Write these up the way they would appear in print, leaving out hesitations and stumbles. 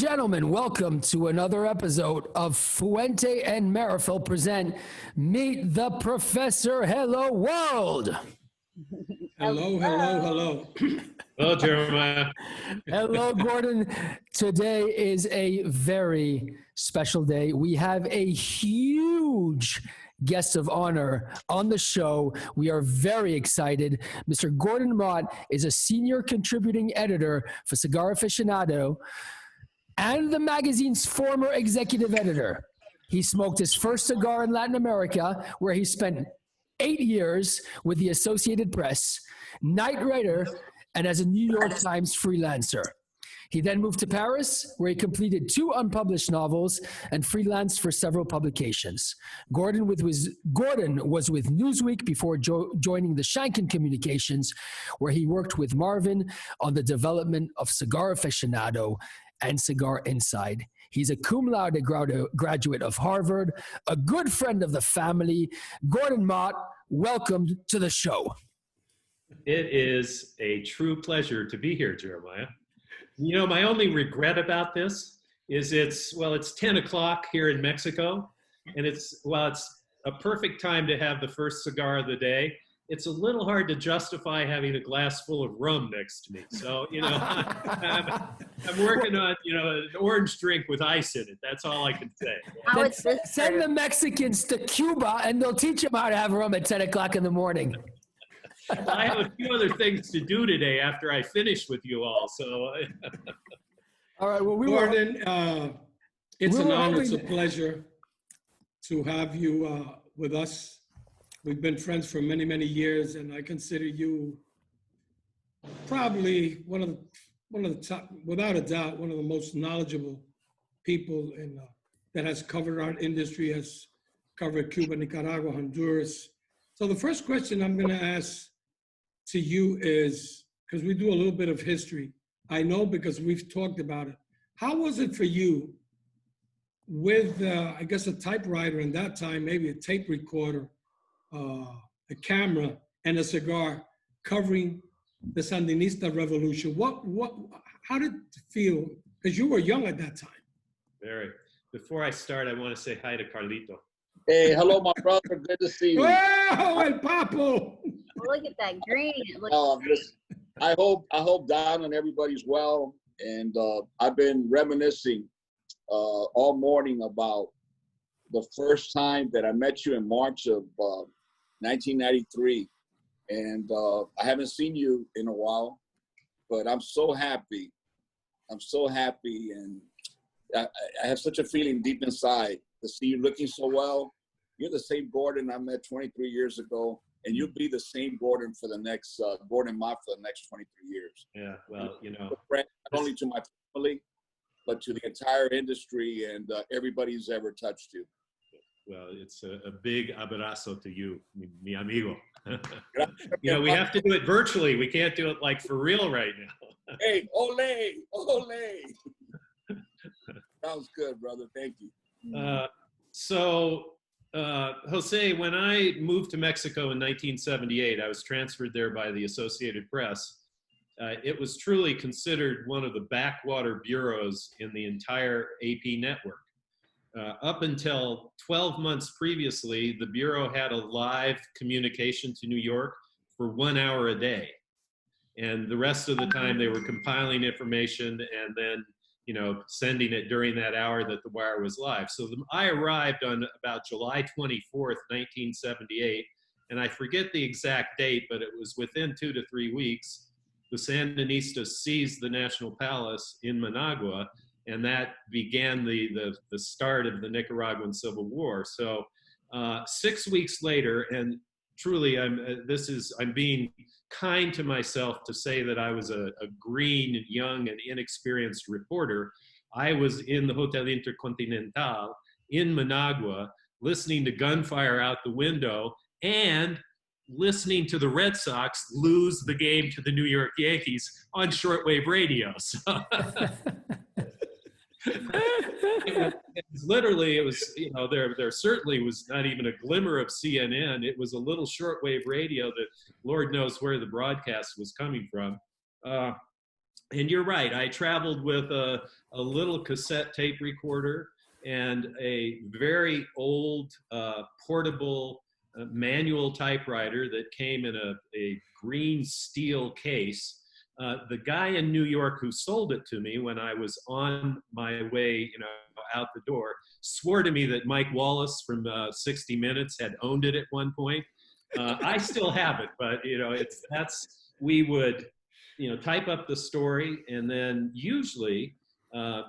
gentlemen, welcome to another episode of Fuente and Meerapfel present Meet the Professor. Hello, world. Hello, hello, hello. Hello, Jeremiah. Hello, Gordon. Today is a very special day. We have a huge guest of honor on the show. We are very excited. Mr. Gordon Mott is a senior contributing editor for Cigar Aficionado and the magazine's former executive editor. He smoked his first cigar in Latin America, where he spent 8 years with the Associated Press, night writer, and as a New York Times freelancer. He then moved to Paris, where he completed 2 unpublished novels and freelanced for several publications. Gordon was with Newsweek before joining the Shanken Communications, where he worked with Marvin on the development of Cigar Aficionado and Cigar Inside. He's a cum laude graduate of Harvard, a good friend of the family. Gordon Mott, welcome to the show. It is a true pleasure to be here, Jeremiah. You know, my only regret about this is it's 10 o'clock here in Mexico, and it's a perfect time to have the first cigar of the day. It's a little hard to justify having a glass full of rum next to me. So, I'm working on, an orange drink with ice in it. That's all I can say. Send the Mexicans to Cuba, and they'll teach them how to have rum at 10 o'clock in the morning. Well, I have a few other things to do today after I finish with you all. So, all right. Well, Gordon, it's an honor. It's a pleasure to have you with us. We've been friends for many, many years, and I consider you probably one of the top, without a doubt, one of the most knowledgeable people that has covered our industry, has covered Cuba, Nicaragua, Honduras. So the first question I'm going to ask to you is, because we do a little bit of history, I know because we've talked about it. How was it for you with, I guess, a typewriter in that time, maybe a tape recorder, a camera, and a cigar covering the Sandinista revolution? How did it feel? Because you were young at that time. Very. Before I start, I want to say hi to Carlito. Hey, hello, my brother. Good to see you. Oh, El Papo. Look at that green. I hope Don and everybody's well. And I've been reminiscing all morning about the first time that I met you in March of 1993. And I haven't seen you in a while, but I'm so happy. I'm so happy. And I have such a feeling deep inside to see you looking so well. You're the same Gordon I met 23 years ago, and you'll be the same Gordon for the next, Gordon Mott for the next 23 years. Yeah, well, Not only to my family, but to the entire industry and everybody who's ever touched you. Well, it's a big abrazo to you, mi amigo. We have to do it virtually. We can't do it like for real right now. Hey, ole, ole. Sounds good, brother. Thank you. Jose, when I moved to Mexico in 1978, I was transferred there by the Associated Press. It was truly considered one of the backwater bureaus in the entire AP network. Up until 12 months previously, the Bureau had a live communication to New York for 1 hour a day. And the rest of the time they were compiling information and then, sending it during that hour that the wire was live. So I arrived on about July 24th, 1978, and I forget the exact date, but it was within 2 to 3 weeks. The Sandinistas seized the National Palace in Managua, and that began the start of the Nicaraguan Civil War. So 6 weeks later, and truly I'm being kind to myself to say that I was a green, young, and inexperienced reporter. I was in the Hotel Intercontinental in Managua, listening to gunfire out the window and listening to the Red Sox lose the game to the New York Yankees on shortwave radio. So there certainly was not even a glimmer of CNN. It was a little shortwave radio that Lord knows where the broadcast was coming from. And you're right, I traveled with a little cassette tape recorder and a very old portable manual typewriter that came in a green steel case. The guy in New York who sold it to me when I was on my way, out the door, swore to me that Mike Wallace from 60 Minutes had owned it at one point. I still have it, but we would, type up the story, and then usually,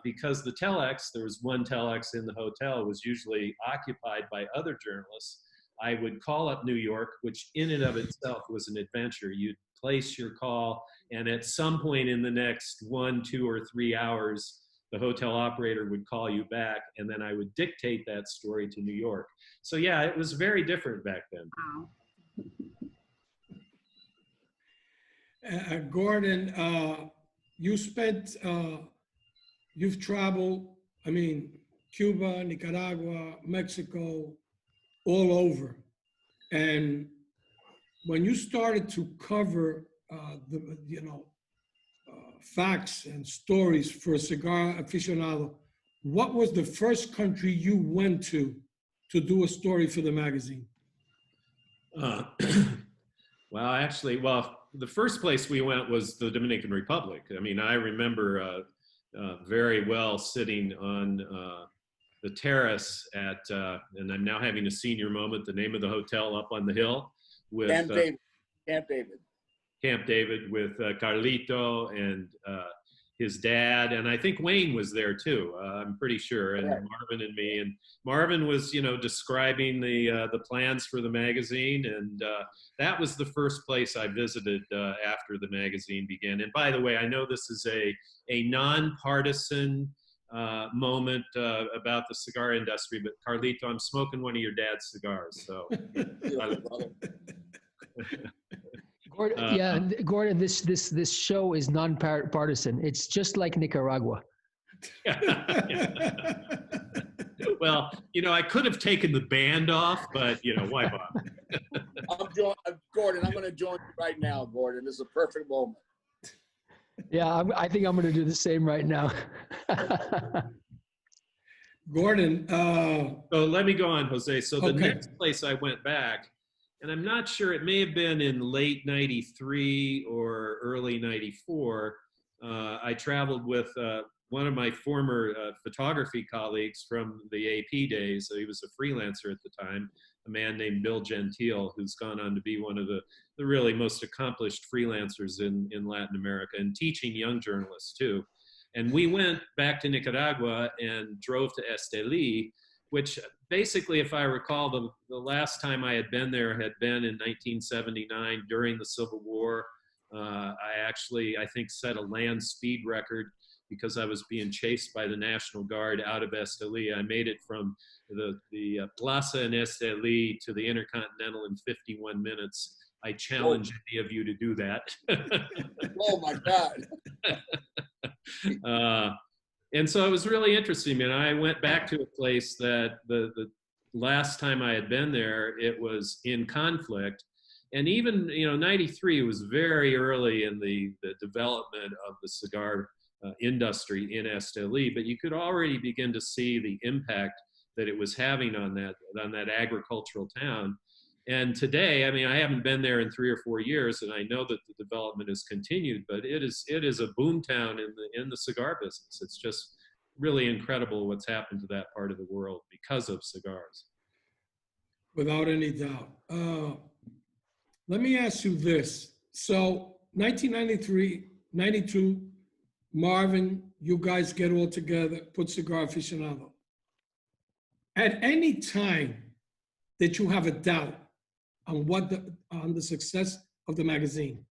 because the telex, there was one telex in the hotel, was usually occupied by other journalists. I would call up New York, which in and of itself was an adventure. You'd place your call, and at some point in the next 1, 2, or 3 hours, the hotel operator would call you back, and then I would dictate that story to New York. So yeah, it was very different back then. Wow. Gordon, you've traveled, Cuba, Nicaragua, Mexico, all over. And when you started to cover facts and stories for Cigar Aficionado, what was the first country you went to do a story for the magazine? The first place we went was the Dominican Republic. I remember very well sitting on the terrace at, and I'm now having a senior moment, the name of the hotel up on the hill with Camp David with Carlito and his dad, and I think Wayne was there too. I'm pretty sure, and Marvin and me. And Marvin was, describing the plans for the magazine, and that was the first place I visited after the magazine began. And by the way, I know this is a nonpartisan moment about the cigar industry, but Carlito, I'm smoking one of your dad's cigars, so. Gordon, this show is non-partisan. It's just like Nicaragua. Well, I could have taken the band off, but why bother? Gordon, I'm going to join you right now, Gordon. This is a perfect moment. Yeah, I think I'm going to do the same right now. Gordon. So let me go on, Jose. So the next place I went back, and I'm not sure, it may have been in late 93 or early 94, I traveled with one of my former photography colleagues from the AP days. He was a freelancer at the time, a man named Bill Gentile, who's gone on to be one of the really most accomplished freelancers in Latin America and teaching young journalists too. And we went back to Nicaragua and drove to Esteli, which basically, if I recall, the last time I had been there had been in 1979 during the Civil War. I think, set a land speed record because I was being chased by the National Guard out of Esteli. I made it from the Plaza in Esteli to the Intercontinental in 51 minutes. I challenge any of you to do that. Oh my God. And so it was really interesting. And I went back to a place that the last time I had been there, it was in conflict. And even, 93 was very early in the development of the cigar industry in Esteli, but you could already begin to see the impact that it was having on that agricultural town. And today, I haven't been there in 3 or 4 years, and I know that the development has continued, but it is a boom town in the cigar business. It's just really incredible what's happened to that part of the world because of cigars. Without any doubt. Let me ask you this. So 1993, 92, Marvin, you guys get all together, put Cigar Aficionado. At any time that you have a doubt on the success of the magazine?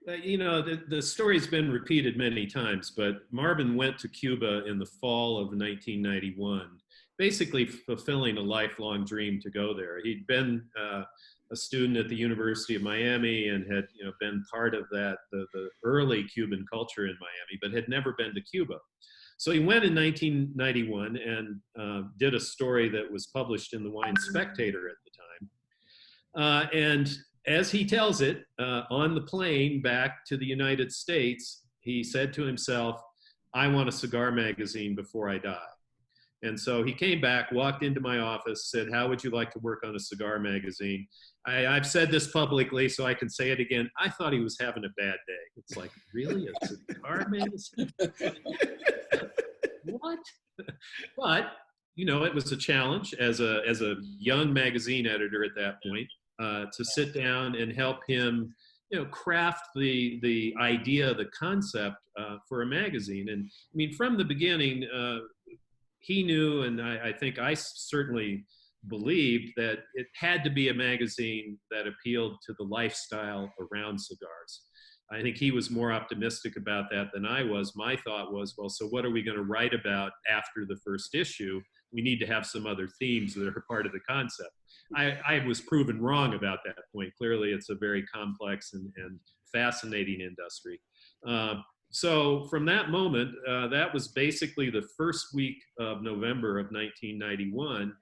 The story's been repeated many times, but Marvin went to Cuba in the fall of 1991, basically fulfilling a lifelong dream to go there. He'd been a student at the University of Miami and had been part of the early Cuban culture in Miami, but had never been to Cuba. So he went in 1991 and did a story that was published in the Wine Spectator at the time. And as he tells it, on the plane back to the United States, he said to himself, I want a cigar magazine before I die. And so he came back, walked into my office, said, how would you like to work on a cigar magazine? I've said this publicly, so I can say it again. I thought he was having a bad day. It's like, really, a cigar magazine? What? But, you know, it was a challenge as a young magazine editor at that point to sit down and help him, you know, craft the idea, the concept for a magazine. And I mean, from the beginning, he knew, and I think I certainly believed, that it had to be a magazine that appealed to the lifestyle around cigars. I think he was more optimistic about that than I was. My thought was, well, so what are we going to write about after the first issue? We need to have some other themes that are part of the concept. I was proven wrong about that point. Clearly, it's a very complex and fascinating industry. So from that moment, that was basically the first week of November of 1991.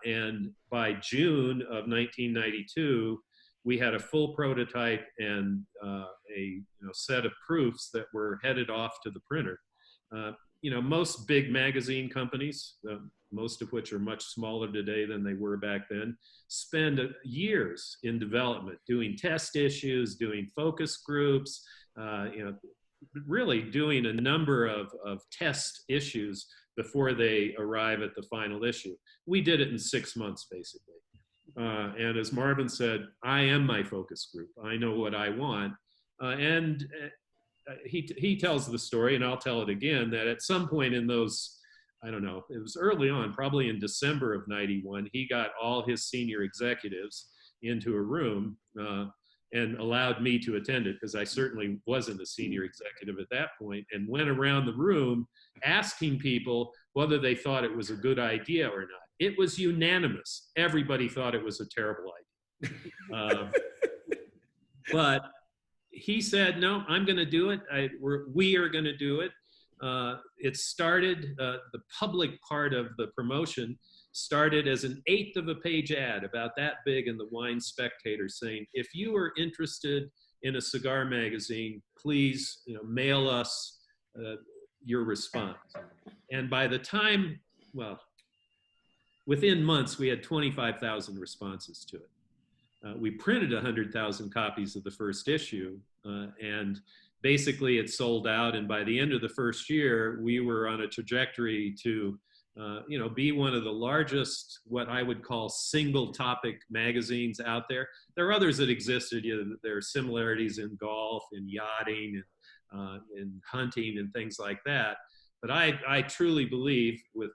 And by June of 1992, we had a full prototype and a set of proofs that were headed off to the printer. Most big magazine companies, most of which are much smaller today than they were back then, spend years in development, doing test issues, doing focus groups, really doing a number of test issues before they arrive at the final issue. We did it in 6 months, basically. And as Marvin said, I am my focus group. I know what I want. He tells the story, and I'll tell it again, that at some point in those, I don't know, it was early on, probably in December of 91, he got all his senior executives into a room and allowed me to attend it, because I certainly wasn't a senior executive at that point, and went around the room asking people whether they thought it was a good idea or not. It was unanimous. Everybody thought it was a terrible idea. But he said, no, I'm going to do it. We are going to do it. It started, the public part of the promotion started as an 1/8 of a page ad, about that big, in the Wine Spectator, saying, if you are interested in a cigar magazine, please mail us your response. And by the time, within months, we had 25,000 responses to it. We printed 100,000 copies of the first issue, and basically it sold out. And by the end of the first year, we were on a trajectory to be one of the largest, what I would call single topic magazines out there. There are others that existed. There are similarities in golf, in yachting, in hunting, and things like that. But I truly believe, with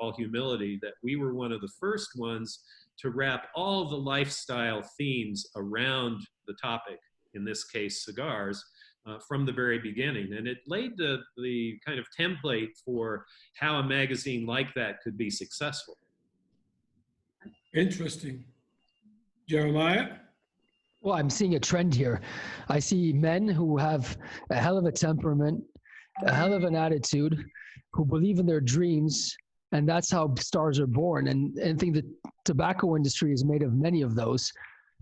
all humility, that we were one of the first ones to wrap all the lifestyle themes around the topic, in this case cigars, from the very beginning. And it laid the kind of template for how a magazine like that could be successful. Interesting. Jeremiah? Well, I'm seeing a trend here. I see men who have a hell of a temperament, a hell of an attitude, who believe in their dreams, and that's how stars are born. And I think the tobacco industry is made of many of those.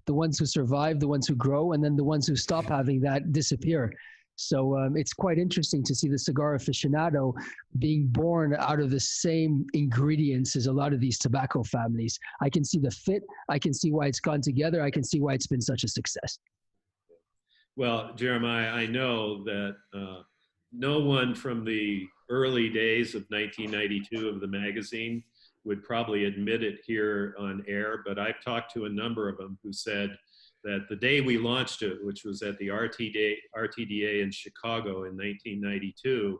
The ones who survive, the ones who grow, and then the ones who stop having that disappear. So it's quite interesting to see the cigar aficionado being born out of the same ingredients as a lot of these tobacco families. I can see the fit. I can see why it's gone together. I can see why it's been such a success. Well, Jeremiah, I know that no one from the early days of 1992 of the magazine would probably admit it here on air, but I've talked to a number of them who said that the day we launched it, which was at the RTDA in Chicago in 1992,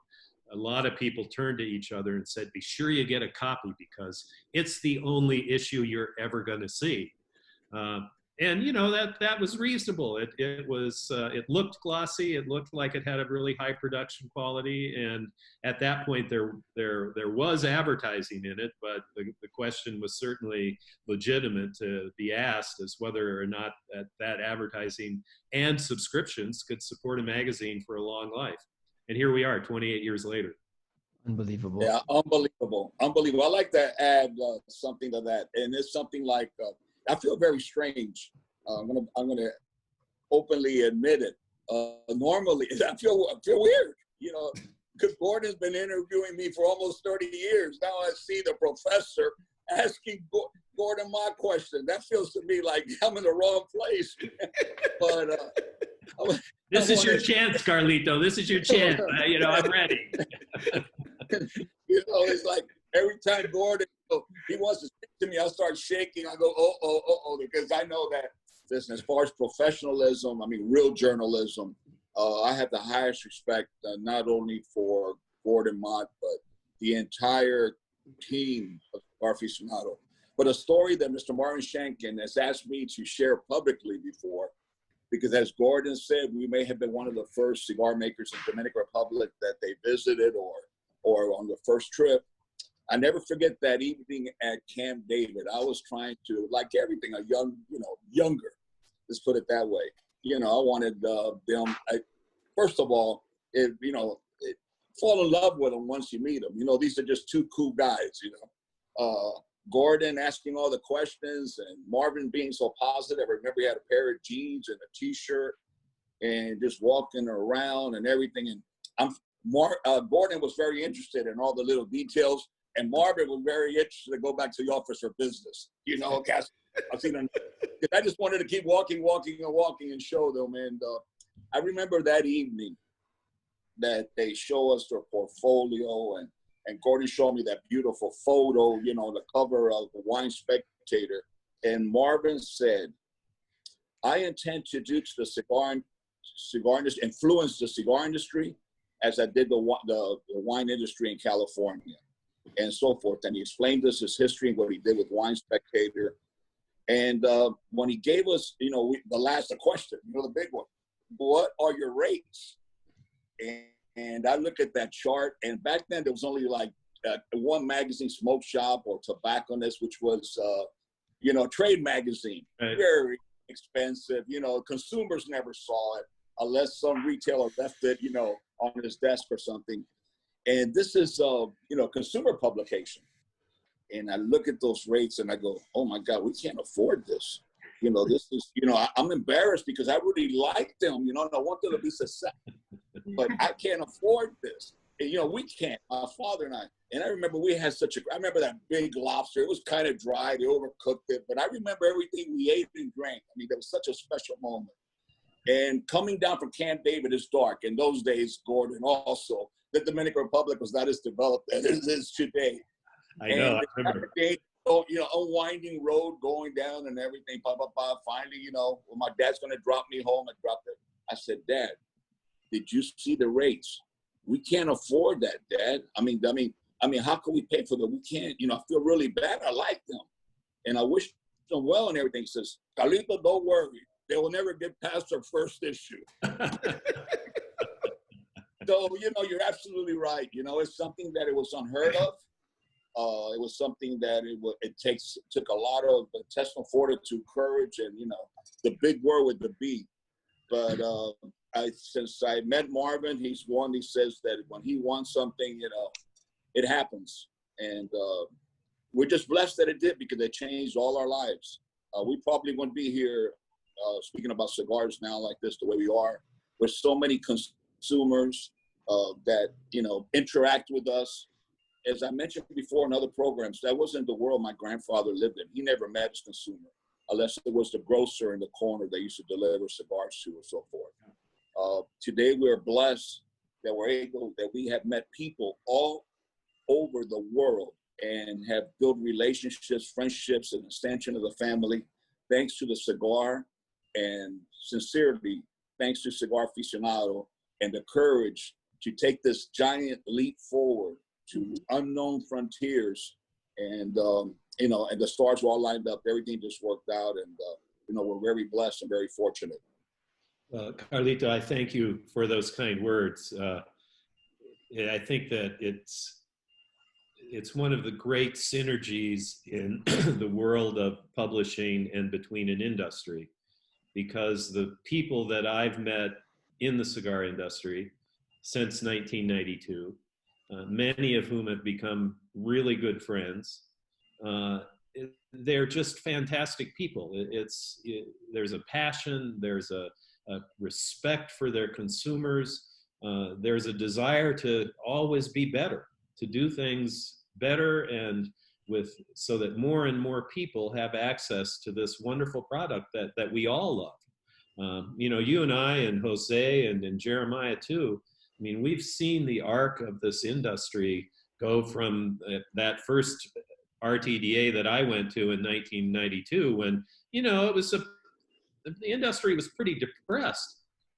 a lot of people turned to each other and said, be sure you get a copy, because it's the only issue you're ever going to see. And that was reasonable. It looked glossy. It looked like it had a really high production quality. And at that point, there was advertising in it, but the question was certainly legitimate to be asked, as whether or not that advertising and subscriptions could support a magazine for a long life. And here we are, 28 years later. Unbelievable. Yeah, unbelievable. I like to add something to that, and it's something like. I feel very strange. I'm gonna openly admit it. normally, I feel weird, you know, because Gordon's been interviewing me for almost 30 years. Now I see the professor asking Gordon my question. That feels to me like I'm in the wrong place. But this is your chance, Carlito. This is your chance. You know, I'm ready. You know, it's like every time Gordon, he wants to speak to me, I start shaking. I go, because I know that, listen, as far as professionalism, I mean, real journalism, I have the highest respect, not only for Gordon Mott, but the entire team of Cigar Aficionado. But a story that Mr. Marvin Shankin has asked me to share publicly before, because as Gordon said, we may have been one of the first cigar makers in the Dominican Republic that they visited or on the first trip. I never forget that evening at Camp David. I was trying to, like everything, younger, let's put it that way. You know, I wanted them, first of all, fall in love with them once you meet them. You know, these are just two cool guys, you know. Gordon asking all the questions and Marvin being so positive. I remember he had a pair of jeans and a t-shirt and just walking around and everything. And Gordon was very interested in all the little details, and Marvin was very interested to go back to the office for business. You know, I just wanted to keep walking and show them. And I remember that evening that they show us their portfolio, and Gordon showed me that beautiful photo, you know, the cover of the Wine Spectator. And Marvin said, I intend to do to the cigar industry, influence the cigar industry as I did the wine industry in California and so forth. And he explained us his history and what he did with Wine Spectator. And when he gave us, you know, the question, you know, the big one, what are your rates? And I look at that chart, and back then there was only like one magazine, Smoke Shop or Tobacconist, which was, you know, trade magazine, right. Very expensive. You know, consumers never saw it unless some retailer left it, you know, on his desk or something. And this is, you know, consumer publication. And I look at those rates and I go, oh my God, we can't afford this. You know, this is, you know, I'm embarrassed because I really like them, you know, and I want them to be successful, but I can't afford this. And, you know, we can't, my father and I remember we had I remember that big lobster. It was kind of dry, they overcooked it, but I remember everything we ate and drank. I mean, that was such a special moment. And coming down from Camp David is dark. In those days, Gordon, also, the Dominican Republic was not as developed as it is today. I know. So, you know, a winding road going down and everything, finally, you know, when my dad's going to drop me home, I dropped it. I said, Dad, did you see the rates? We can't afford that, Dad. I mean, how can we pay for them? We can't, you know, I feel really bad. I like them. And I wish them well and everything. He says, Carlito, don't worry. They will never get past their first issue. So, you know, you're absolutely right. You know, it's something that it was unheard of. It was something that it took a lot of intestinal fortitude, courage, and, you know, the big word with the B. But since I met Marvin, he's one, he says that when he wants something, you know, it happens. And we're just blessed that it did, because it changed all our lives. We probably wouldn't be here speaking about cigars now like this, the way we are, with so many consumers that, you know, interact with us. As I mentioned before in other programs, that wasn't the world my grandfather lived in. He never met his consumer, unless it was the grocer in the corner that used to deliver cigars to, or so forth. Today, we're blessed that we have met people all over the world and have built relationships, friendships, an extension of the family, thanks to the cigar, and sincerely, thanks to Cigar Aficionado and the courage to take this giant leap forward to unknown frontiers. And, you know, and the stars were all lined up. Everything just worked out. And, you know, we're very blessed and very fortunate. Carlito, I thank you for those kind words. I think that it's one of the great synergies in the world of publishing and between an industry, because the people that I've met in the cigar industry since 1992, many of whom have become really good friends, they're just fantastic people. There's a passion, there's a respect for their consumers. There's a desire to always be better, to do things better, and so that more and more people have access to this wonderful product that we all love. You and I and Jose and Jeremiah too, I mean, we've seen the arc of this industry go from that first RTDA that I went to in 1992, when, it was the industry was pretty depressed.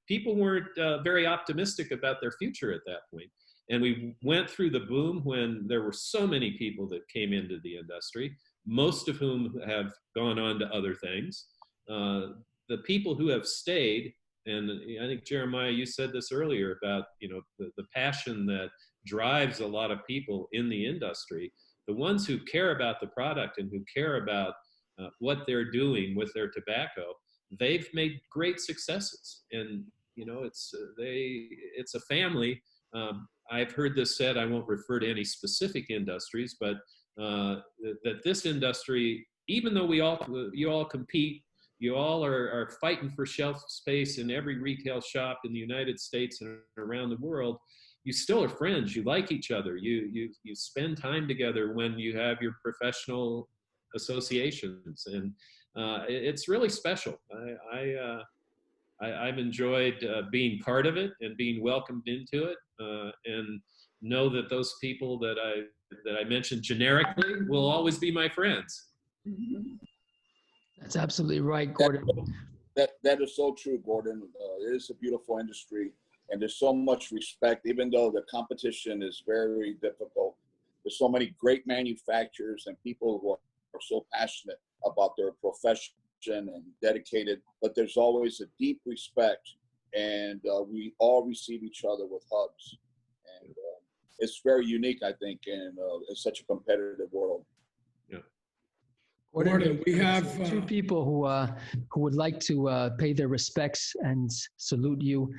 People weren't very optimistic about their future at that point. And we went through the boom when there were so many people that came into the industry, most of whom have gone on to other things. The people who have stayed, and I think, Jeremiah, you said this earlier about, the passion that drives a lot of people in the industry. The ones who care about the product and who care about what they're doing with their tobacco, they've made great successes. And, it's a family. I've heard this said, I won't refer to any specific industries, but that this industry, even though you all compete, you all are fighting for shelf space in every retail shop in the United States and around the world, you still are friends. You like each other. You spend time together when you have your professional associations, and it's really special. I've enjoyed being part of it and being welcomed into it, and know that those people that I mentioned generically will always be my friends. That's absolutely right, Gordon. That is so true, Gordon. It is a beautiful industry, and there's so much respect, even though the competition is very difficult. There's so many great manufacturers and people who are so passionate about their profession and dedicated, but there's always a deep respect, and we all receive each other with hugs. And it's very unique, I think, in such a competitive world. Gordon, we have two people who would like to pay their respects and salute you.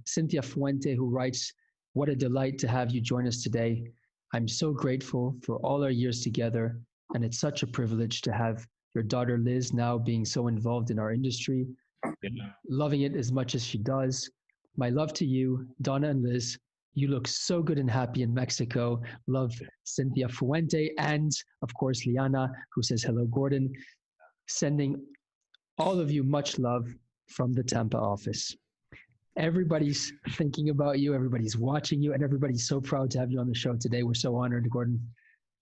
Cynthia Fuente, who writes, "What a delight to have you join us today. I'm so grateful for all our years together, and it's such a privilege to have your daughter Liz now being so involved in our industry, loving it as much as she does. My love to you, Donna and Liz. You look so good and happy in Mexico. Love, Cynthia Fuente." And of course, Liana, who says, "Hello, Gordon." Sending all of you much love from the Tampa office. Everybody's thinking about you. Everybody's watching you, and everybody's so proud to have you on the show today. We're so honored, Gordon.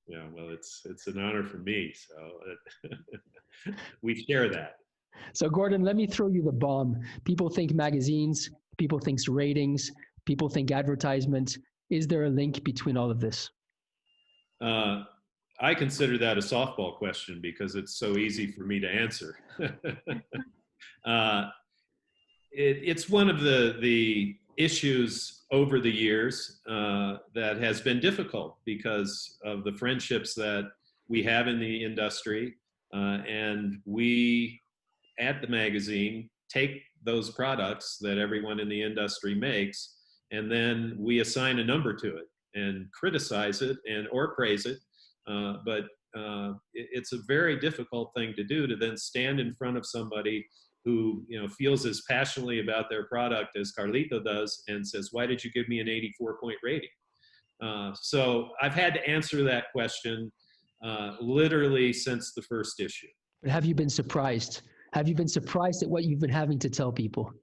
Yeah, well, it's an honor for me. So we share that. So Gordon, let me throw you the bomb. People think magazines, people think ratings, people think advertisement. Is there a link between all of this? I consider that a softball question because it's so easy for me to answer. It's one of the issues over the years that has been difficult because of the friendships that we have in the industry. And we, at the magazine, take those products that everyone in the industry makes, and then we assign a number to it and criticize it or praise it. But it's a very difficult thing to do, to then stand in front of somebody who feels as passionately about their product as Carlito does and says, "Why did you give me an 84-point rating?" So I've had to answer that question literally since the first issue. But have you been surprised? Have you been surprised at what you've been having to tell people?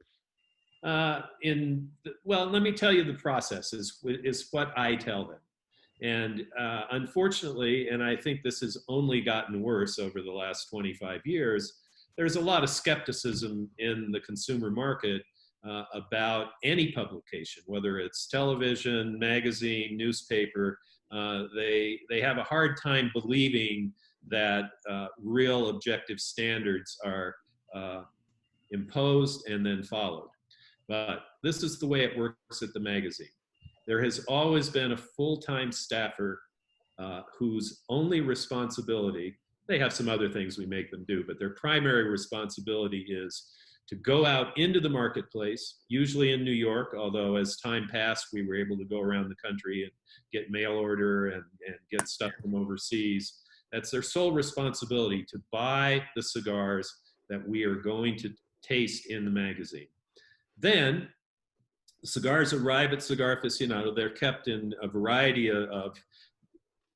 Well, let me tell you, the process is what I tell them. And unfortunately, and I think this has only gotten worse over the last 25 years, there's a lot of skepticism in the consumer market about any publication, whether it's television, magazine, newspaper. They have a hard time believing that real objective standards are imposed and then followed. But this is the way it works at the magazine. There has always been a full-time staffer whose only responsibility, they have some other things we make them do, but their primary responsibility is to go out into the marketplace, usually in New York, although as time passed, we were able to go around the country and get mail order and get stuff from overseas. That's their sole responsibility, to buy the cigars that we are going to taste in the magazine. Then cigars arrive at Cigar Aficionado. They're kept in a variety of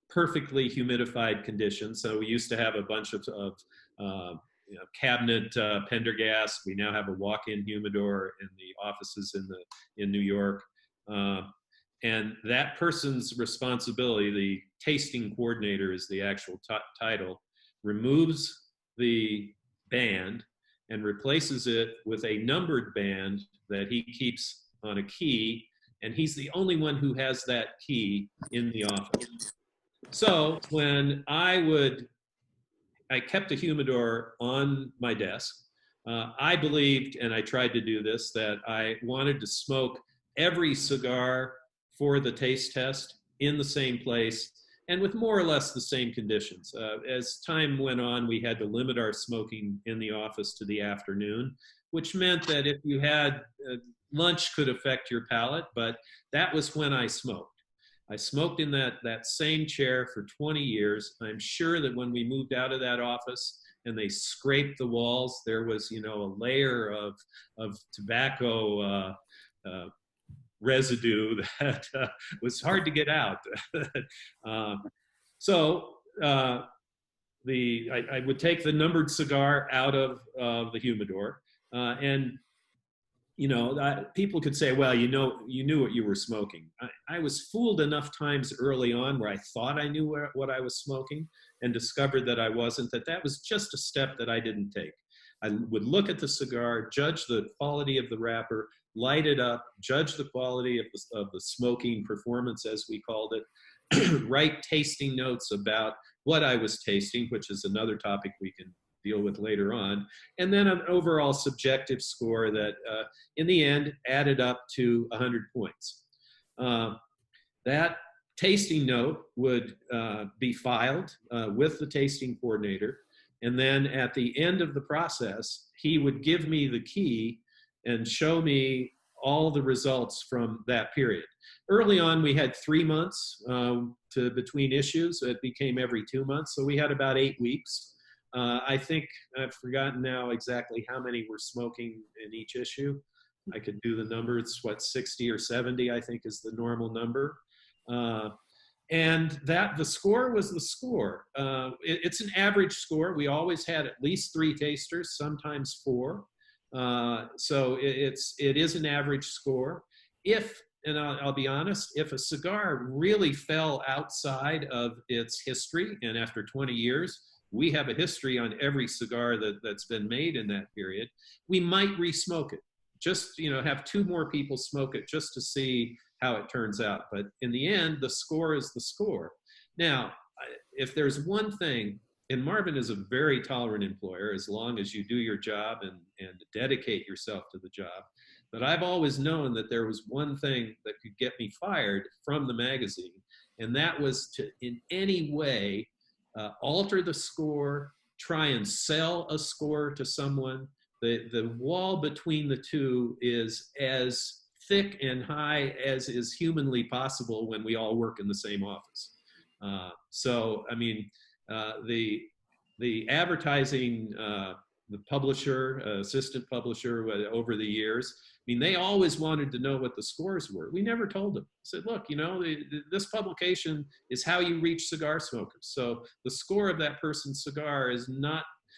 perfectly humidified conditions. So we used to have a bunch of cabinet Pendergast. We now have a walk-in humidor in the offices in New York. And that person's responsibility, the tasting coordinator is the actual title, removes the band and replaces it with a numbered band that he keeps on a key, and he's the only one who has that key in the office. So when I kept a humidor on my desk. I believed, and I tried to do this, that I wanted to smoke every cigar for the taste test in the same place and with more or less the same conditions. As time went on, we had to limit our smoking in the office to the afternoon, which meant that if you had lunch could affect your palate, but that was when I smoked. I smoked in that same chair for 20 years. I'm sure that when we moved out of that office and they scraped the walls, there was, a layer of tobacco residue that was hard to get out. So I would take the numbered cigar out of the humidor, and people could say, well, you knew what you were smoking. I was fooled enough times early on where I thought I knew what I was smoking and discovered that I wasn't, that was just a step that I didn't take. I would look at the cigar, judge the quality of the wrapper, light it up, judge the quality of the smoking performance, as we called it, write tasting notes about what I was tasting, which is another topic we can deal with later on, and then an overall subjective score that in the end added up to 100 points. That tasting note would be filed with the tasting coordinator, and then at the end of the process, he would give me the key and show me all the results from that period. Early on, we had 3 months between issues. It became every 2 months, so we had about 8 weeks. I think I've forgotten now exactly how many were smoking in each issue. I could do the numbers, 60 or 70, I think is the normal number. And the score was the score. It's an average score. We always had at least 3 tasters, sometimes 4. So it is an average score. And I'll be honest, if a cigar really fell outside of its history, and after 20 years, we have a history on every cigar that's been made in that period, we might re-smoke it. Just, have 2 more people smoke it just to see how it turns out. But in the end, the score is the score. Now, if there's one thing, and Marvin is a very tolerant employer as long as you do your job and dedicate yourself to the job. But I've always known that there was one thing that could get me fired from the magazine, and that was to, in any way, alter the score, try and sell a score to someone. The wall between the two is as thick and high as is humanly possible when we all work in the same office. So, I mean, the advertising, the publisher, assistant publisher over the years, I mean, they always wanted to know what the scores were. We never told them. I said, look, this publication is how you reach cigar smokers. So the score of that person's cigar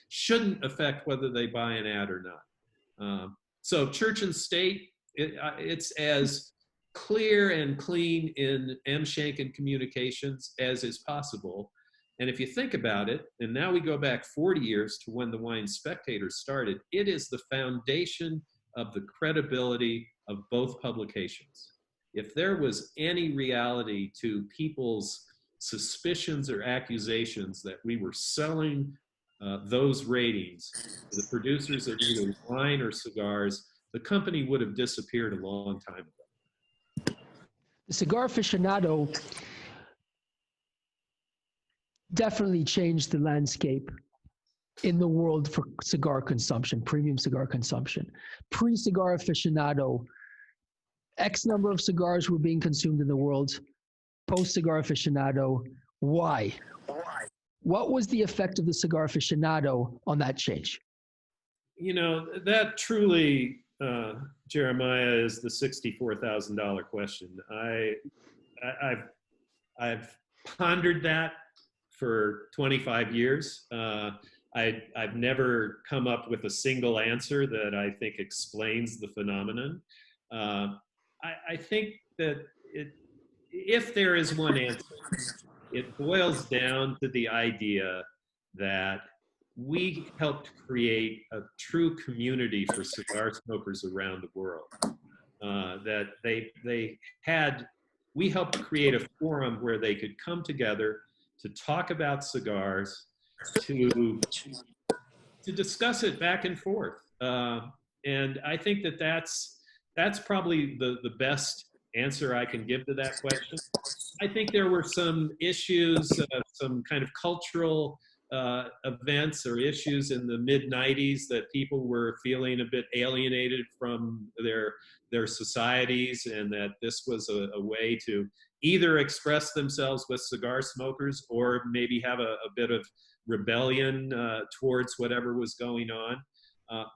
shouldn't affect whether they buy an ad or not. So church and state, it's as clear and clean in M. Shanken Communications as is possible. And if you think about it, and now we go back 40 years to when the Wine Spectator started, it is the foundation of the credibility of both publications. If there was any reality to people's suspicions or accusations that we were selling those ratings to the producers of either wine or cigars, the company would have disappeared a long time ago. The Cigar Aficionado definitely changed the landscape in the world for cigar consumption, premium cigar consumption. Pre-Cigar Aficionado, X number of cigars were being consumed in the world. Post-Cigar Aficionado, why? What was the effect of the Cigar Aficionado on that change? That truly Jeremiah, is the $64,000 question. I've pondered that for 25 years. I've never come up with a single answer that I think explains the phenomenon. I think that if there is one answer, it boils down to the idea that we helped create a true community for cigar smokers around the world. That we helped create a forum where they could come together to talk about cigars, to discuss it back and forth. And I think that's probably the best answer I can give to that question. I think there were some issues, some kind of cultural events or issues in the mid-90s that people were feeling a bit alienated from their societies, and that this was a way to either express themselves with cigar smokers or maybe have a bit of rebellion towards whatever was going on.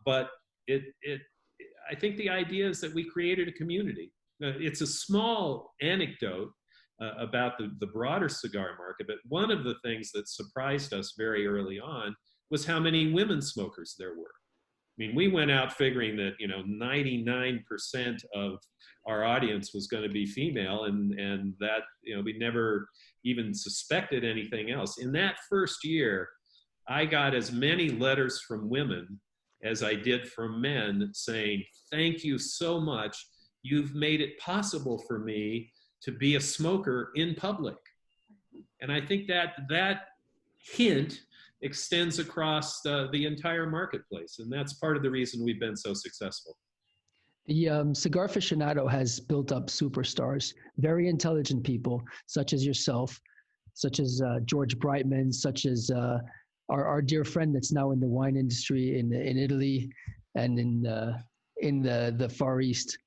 But I think the idea is that we created a community. It's a small anecdote about the broader cigar market, but one of the things that surprised us very early on was how many women smokers there were. I mean, we went out figuring that 99% of our audience was going to be female, and that we never even suspected anything else. In that first year, I got as many letters from women as I did from men saying, "Thank you so much. You've made it possible for me to be a smoker in public." And I think that hint extends across the entire marketplace. And that's part of the reason we've been so successful. The cigar aficionado has built up superstars, very intelligent people, such as yourself, such as George Brightman, such as our dear friend that's now in the wine industry in Italy and in the Far East.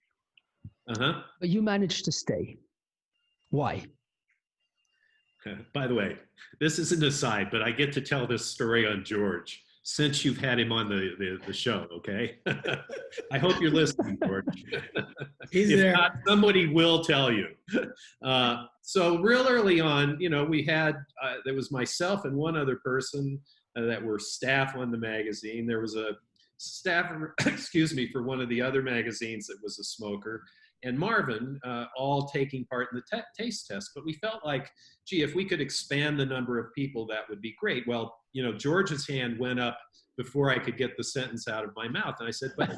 Uh-huh. But you managed to stay. Why? By the way, this is an aside, but I get to tell this story on George since you've had him on the show, okay? I hope you're listening, George. He's if there. not, somebody will tell you. So real early on, we had, there was myself and one other person that were staff on the magazine. There was a staffer, for one of the other magazines that was a smoker, and Marvin, all taking part in the taste test. But we felt like, gee, if we could expand the number of people, that would be great. Well, George's hand went up before I could get the sentence out of my mouth. And I said, but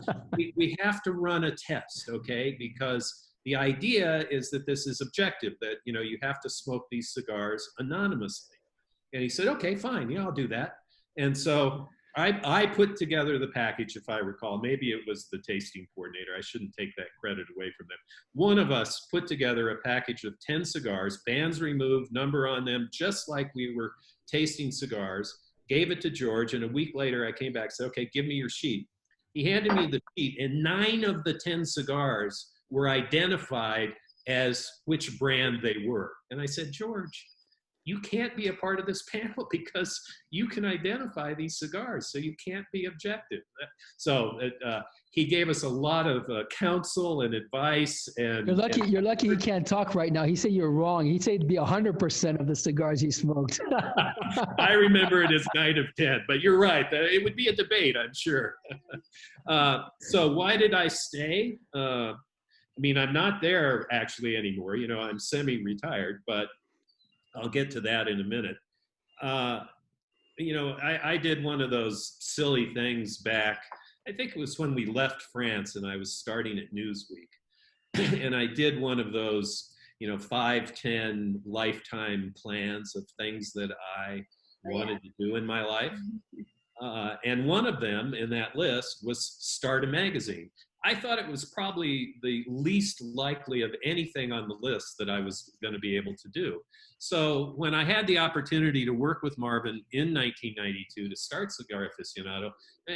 we have to run a test, okay? Because the idea is that this is objective, that, you have to smoke these cigars anonymously. And he said, okay, fine, yeah, I'll do that. And so I put together the package, if I recall. Maybe it was the tasting coordinator. I shouldn't take that credit away from them. One of us put together a package of 10 cigars, bands removed, number on them, just like we were tasting cigars, gave it to George, and a week later I came back and said, okay, give me your sheet. He handed me the sheet, and 9 of the 10 cigars were identified as which brand they were. And I said, George, you can't be a part of this panel because you can identify these cigars, so you can't be objective. So he gave us a lot of counsel and advice. And you're lucky he can't talk right now. He said you're wrong. He said it'd be 100% of the cigars he smoked. I remember it as 9 of 10, but you're right. It would be a debate, I'm sure. So why did I stay? I mean, I'm not there actually anymore. I'm semi-retired, but I'll get to that in a minute. I did one of those silly things back, I think it was when we left France and I was starting at Newsweek. And I did one of those, 5-10 lifetime plans of things that I wanted to do in my life. And one of them in that list was start a magazine. I thought it was probably the least likely of anything on the list that I was going to be able to do. So when I had the opportunity to work with Marvin in 1992 to start Cigar Aficionado,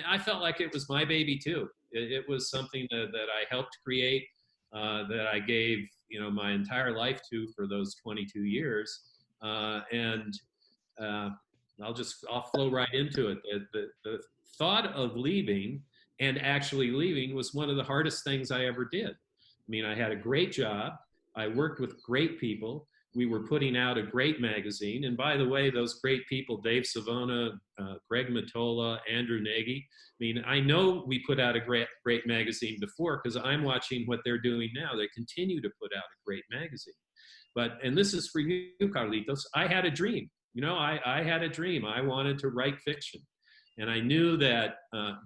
I felt like it was my baby too. It was something that I helped create, that I gave my entire life to for those 22 years. And I'll flow right into it. The thought of leaving and actually leaving was one of the hardest things I ever did. I mean, I had a great job. I worked with great people. We were putting out a great magazine. And by the way, those great people, Dave Savona, Greg Matola, Andrew Nagy, I mean, I know we put out a great magazine before because I'm watching what they're doing now. They continue to put out a great magazine. And this is for you, Carlitos, I had a dream. You know, I had a dream. I wanted to write fiction. And I knew that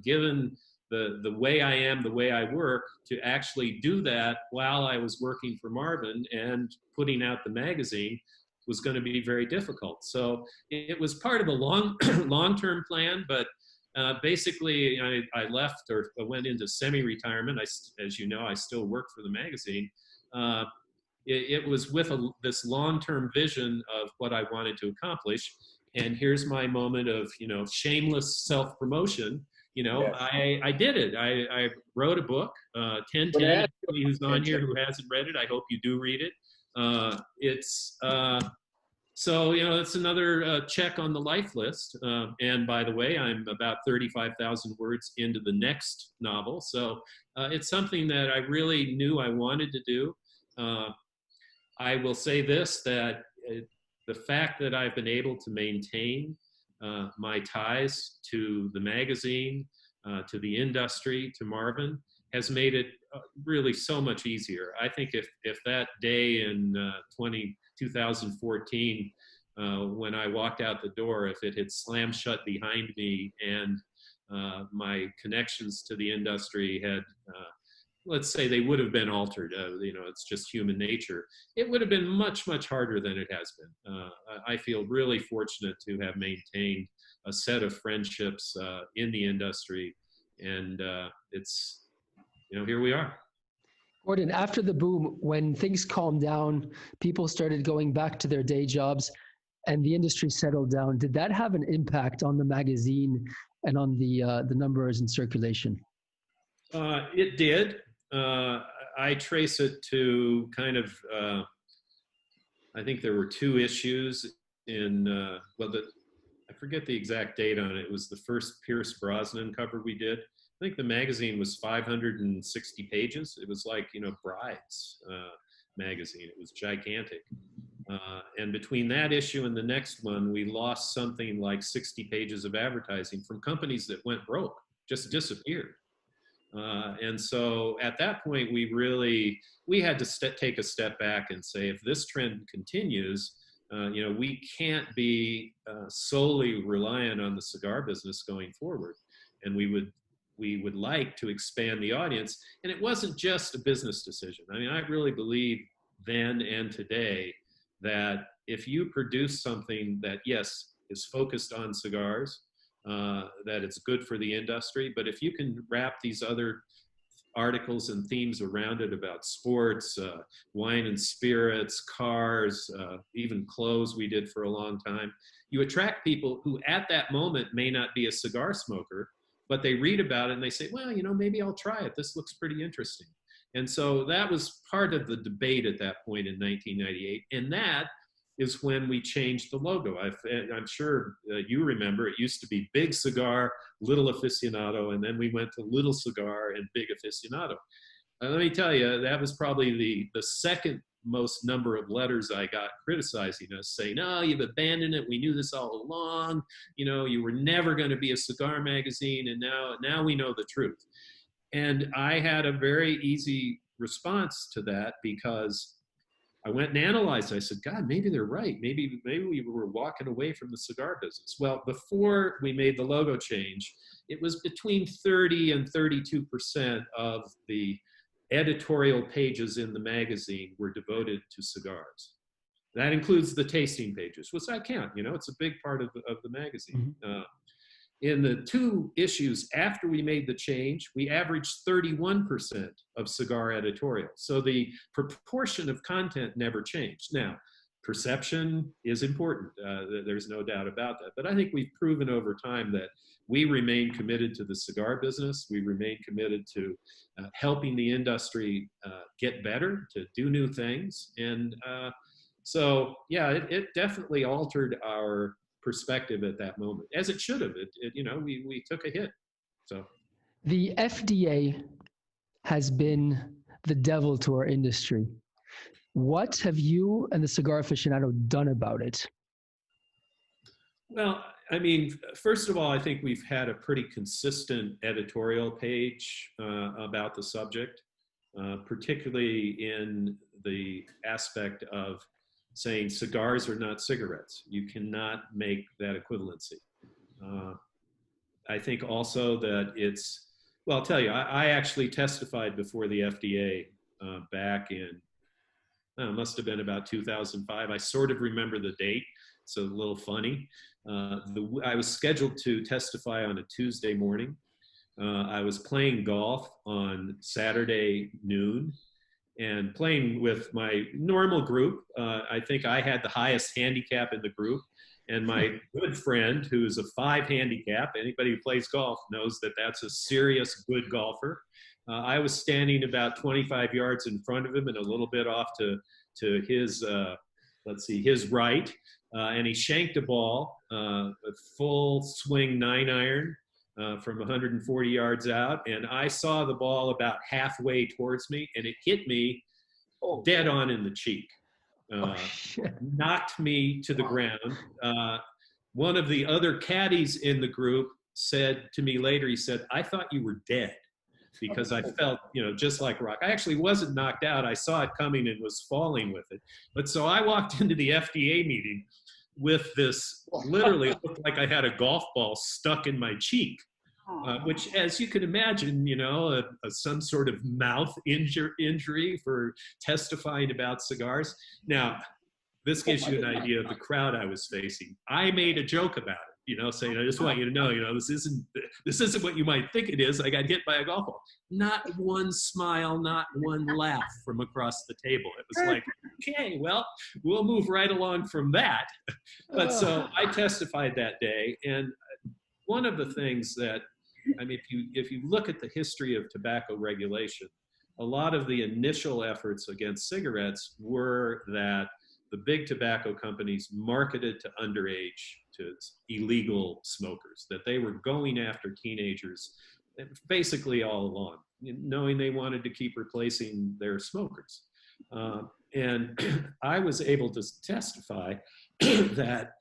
given the way I am, the way I work, to actually do that while I was working for Marvin and putting out the magazine was going to be very difficult. So it was part of a long-term plan, but basically I left or went into semi-retirement. As you know, I still work for the magazine. It was with this long-term vision of what I wanted to accomplish. And here's my moment of, you know, shameless self-promotion. You know, yes. I did it. I wrote a book, 1010. Anybody who's on here who hasn't read it, I hope you do read it. So, you know, it's another check on the life list. And by the way, I'm about 35,000 words into the next novel. So it's something that I really knew I wanted to do. I will say this, that the fact that I've been able to maintain my ties to the magazine, to the industry, to Marvin, has made it really so much easier. I think if that day in 2014, when I walked out the door, if it had slammed shut behind me and my connections to the industry had, let's say they would have been altered, you know, it's just human nature, it would have been much, much harder than it has been. I feel really fortunate to have maintained a set of friendships in the industry, and it's, you know, here we are. Gordon, after the boom, when things calmed down, people started going back to their day jobs and the industry settled down, did that have an impact on the magazine and on the numbers in circulation? It did. I trace it to kind of, I think there were two issues in, I forget the exact date on it. It was the first Pierce Brosnan cover we did. I think the magazine was 560 pages. It was like, you know, Brides magazine. It was gigantic. And between that issue and the next one, we lost something like 60 pages of advertising from companies that went broke, just disappeared. And so at that point, we had to take a step back and say, if this trend continues, you know, we can't be solely reliant on the cigar business going forward. And we would like to expand the audience. And it wasn't just a business decision. I mean, I really believe then and today that if you produce something that, yes, is focused on cigars, that it's good for the industry, but if you can wrap these other articles and themes around it about sports, wine and spirits, cars, even clothes we did for a long time, you attract people who at that moment may not be a cigar smoker, but they read about it and they say, well, you know, maybe I'll try it. This looks pretty interesting. And so that was part of the debate at that point in 1998. And that is when we changed the logo. I'm sure you remember, it used to be Big Cigar, Little Aficionado, and then we went to Little Cigar and Big Aficionado. Let me tell you, that was probably the second most number of letters I got criticizing us, saying, no, you've abandoned it. We knew this all along. You know, you were never going to be a cigar magazine, and now we know the truth. And I had a very easy response to that because I went and analyzed. I said, God, maybe they're right. Maybe we were walking away from the cigar business. Well, before we made the logo change, it was between 30 and 32% of the editorial pages in the magazine were devoted to cigars. That includes the tasting pages, which I count. You know, it's a big part of the magazine. Mm-hmm. In the two issues after we made the change, we averaged 31% of cigar editorial. So the proportion of content never changed. Now, perception is important. There's no doubt about that. But I think we've proven over time that we remain committed to the cigar business. We remain committed to helping the industry get better, to do new things. And so, yeah, it definitely altered our perspective at that moment, as it should have. You know, we took a hit. So The FDA has been the devil to our industry. What have you and the Cigar Aficionado done about it? Well, I mean, first of all, I think we've had a pretty consistent editorial page about the subject, particularly in the aspect of saying cigars are not cigarettes. You cannot make that equivalency. I think also that it's, well, I'll tell you, I actually testified before the FDA back in, it must have been about 2005. I sort of remember the date. It's a little funny. I was scheduled to testify on a Tuesday morning. I was playing golf on Saturday noon and playing with my normal group. I think I had the highest handicap in the group. And my good friend, who's a 5 handicap, anybody who plays golf knows that that's a serious good golfer. I was standing about 25 yards in front of him and a little bit off to his, his right. And he shanked a ball, a full swing 9-iron from 140 yards out. And I saw the ball about halfway towards me, and it hit me dead on in the cheek. Knocked me to the ground. One of the other caddies in the group said to me later, he said, "I thought you were dead," because I felt, just like a rock. I actually wasn't knocked out. I saw it coming and was falling with it. But so I walked into the FDA meeting with this, literally it looked like I had a golf ball stuck in my cheek. Which, as you can imagine, some sort of mouth injury for testifying about cigars. Now, this gives you an idea of the crowd I was facing. I made a joke about it, saying, "I just want you to know, this isn't what you might think it is. I got hit by a golf ball." Not one smile, not one laugh from across the table. It was like, okay, well, we'll move right along from that. But so I testified that day, and one of the things that, I mean, if you look at the history of tobacco regulation, a lot of the initial efforts against cigarettes were that the big tobacco companies marketed to underage, to illegal smokers, that they were going after teenagers basically all along, knowing they wanted to keep replacing their smokers. And I was able to testify that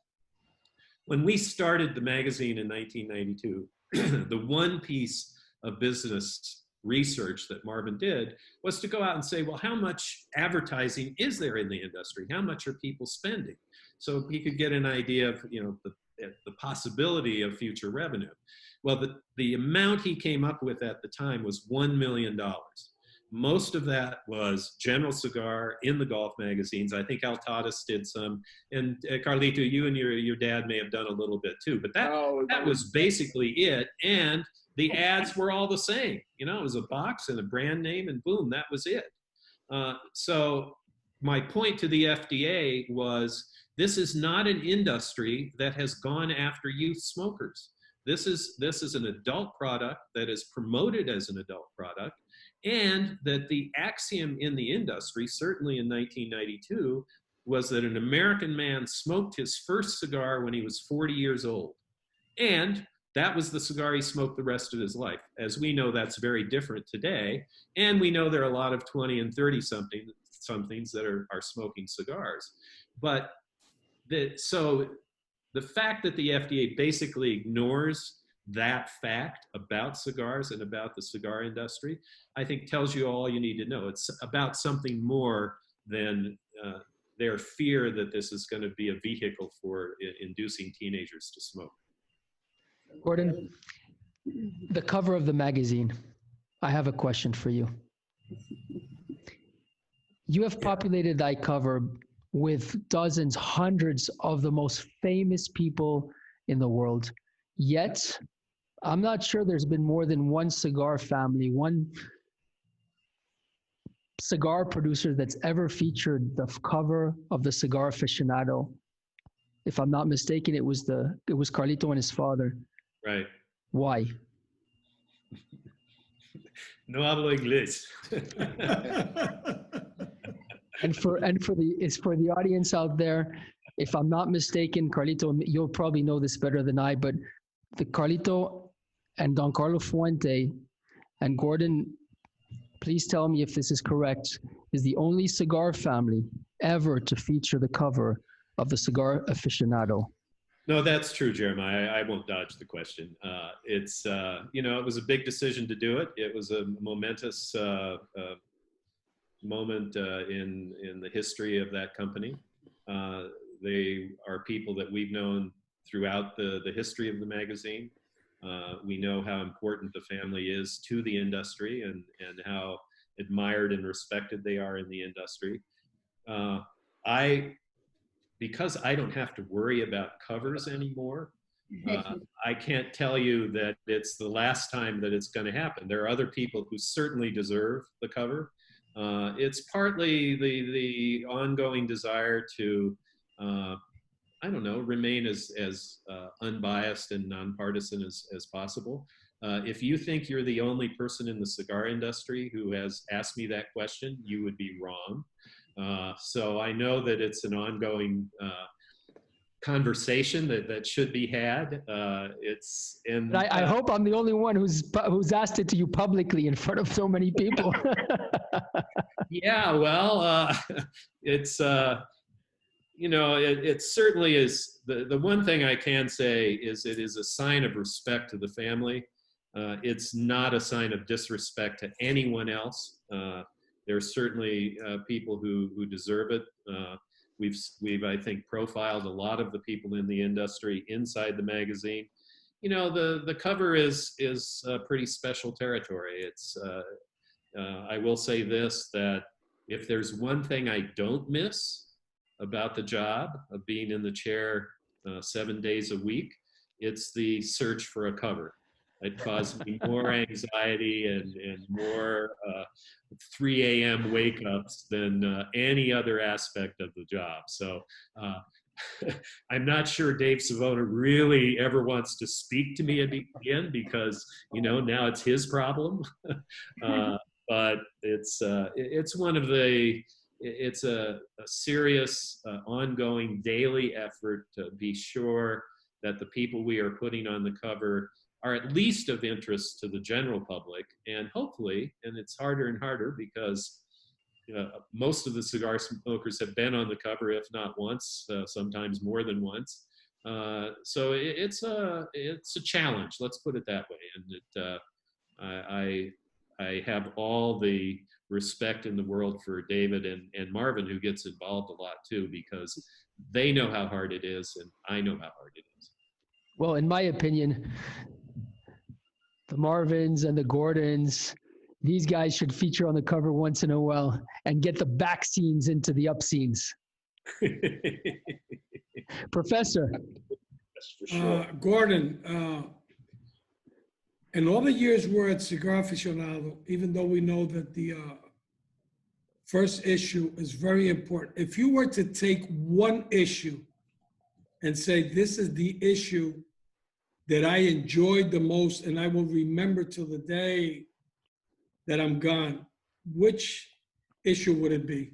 when we started the magazine in 1992, the one piece of business research that Marvin did was to go out and say, well, how much advertising is there in the industry? How much are people spending? So he could get an idea of, the possibility of future revenue. Well, the amount he came up with at the time was $1 million. Most of that was General Cigar in the golf magazines. I think Altadas did some, and Carlito, you and your dad may have done a little bit too, but that was basically it. And the ads were all the same. It was a box and a brand name, and boom, that was it. So my point to the FDA was, this is not an industry that has gone after youth smokers. This is an adult product that is promoted as an adult product. And that the axiom in the industry, certainly in 1992, was that an American man smoked his first cigar when he was 40 years old. And that was the cigar he smoked the rest of his life. As we know, that's very different today. And we know there are a lot of 20 and 30-somethings that are smoking cigars. But so the fact that the FDA basically ignores that fact about cigars and about the cigar industry, I think tells you all you need to know. It's about something more than their fear that this is going to be a vehicle for inducing teenagers to smoke. Gordon, the cover of the magazine, I have a question for you. You have populated that cover with dozens, hundreds of the most famous people in the world. Yet, I'm not sure there's been more than one cigar family, one cigar producer that's ever featured the cover of the Cigar Aficionado. If I'm not mistaken, it was Carlito and his father. Right. Why? No hablo inglés. And for the audience out there, if I'm not mistaken, Carlito, you'll probably know this better than I, but the Carlito and Don Carlo Fuente and Gordon, please tell me if this is correct, is the only cigar family ever to feature the cover of the Cigar Aficionado. No, that's true, Jeremiah. I won't dodge the question. It's, it was a big decision to do it. It was a momentous moment in the history of that company. They are people that we've known throughout the history of the magazine. We know how important the family is to the industry and how admired and respected they are in the industry. Because I don't have to worry about covers anymore, I can't tell you that it's the last time that it's going to happen. There are other people who certainly deserve the cover. It's partly the ongoing desire to, remain as unbiased and nonpartisan as possible. If you think you're the only person in the cigar industry who has asked me that question, you would be wrong. So I know that it's an ongoing conversation that should be had. I hope I'm the only one who's asked it to you publicly in front of so many people. Yeah, well, it's it certainly is. The one thing I can say is it is a sign of respect to the family. It's not a sign of disrespect to anyone else. There are certainly people who deserve it. We've I think profiled a lot of the people in the industry inside the magazine. The cover is pretty special territory. It's I will say this, that if there's one thing I don't miss about the job of being in the chair 7 days a week, it's the search for a cover. It caused me more anxiety and more 3 a.m. wake-ups than any other aspect of the job. So I'm not sure Dave Savona really ever wants to speak to me again because, now it's his problem. But it's one of the, it's a serious, ongoing daily effort to be sure that the people we are putting on the cover are at least of interest to the general public, and hopefully, and it's harder and harder because most of the cigar smokers have been on the cover, if not once, sometimes more than once. So it's a challenge. Let's put it that way. And I have all the respect in the world for David and Marvin, who gets involved a lot too, because they know how hard it is, and I know how hard it is. Well, in my opinion, the Marvins and the Gordons, these guys should feature on the cover once in a while and get the back scenes into the up scenes. Professor. That's for sure. Gordon, in all the years we're at Cigar Aficionado, even though we know that the first issue is very important, if you were to take one issue and say, this is the issue that I enjoyed the most and I will remember till the day that I'm gone, which issue would it be?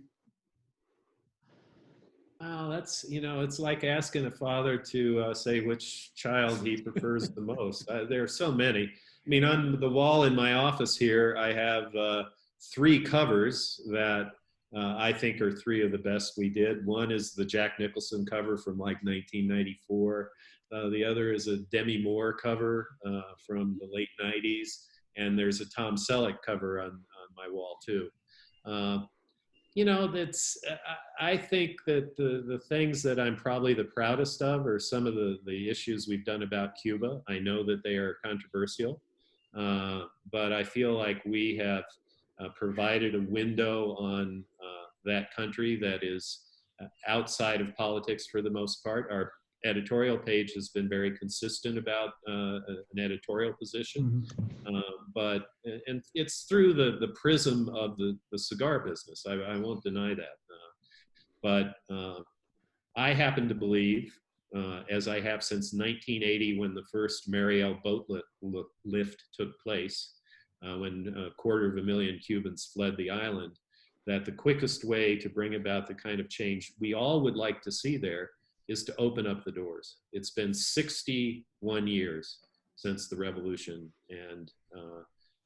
Well, that's, it's like asking a father to say which child he prefers the most. There are so many. I mean, on the wall in my office here, I have 3 covers that I think are 3 of the best we did. One is the Jack Nicholson cover from like 1994. The other is a Demi Moore cover from the late 90s. And there's a Tom Selleck cover on my wall too. I think that the things that I'm probably the proudest of are some of the issues we've done about Cuba. I know that they are controversial, but I feel like we have provided a window on that country that is outside of politics for the most part. Our editorial page has been very consistent about an editorial position, but it's through the prism of the cigar business. I won't deny that, but I happen to believe, as I have since 1980, when the first Mariel boat lift took place, when 250,000 Cubans fled the island, that the quickest way to bring about the kind of change we all would like to see there is to open up the doors. It's been 61 years since the revolution, and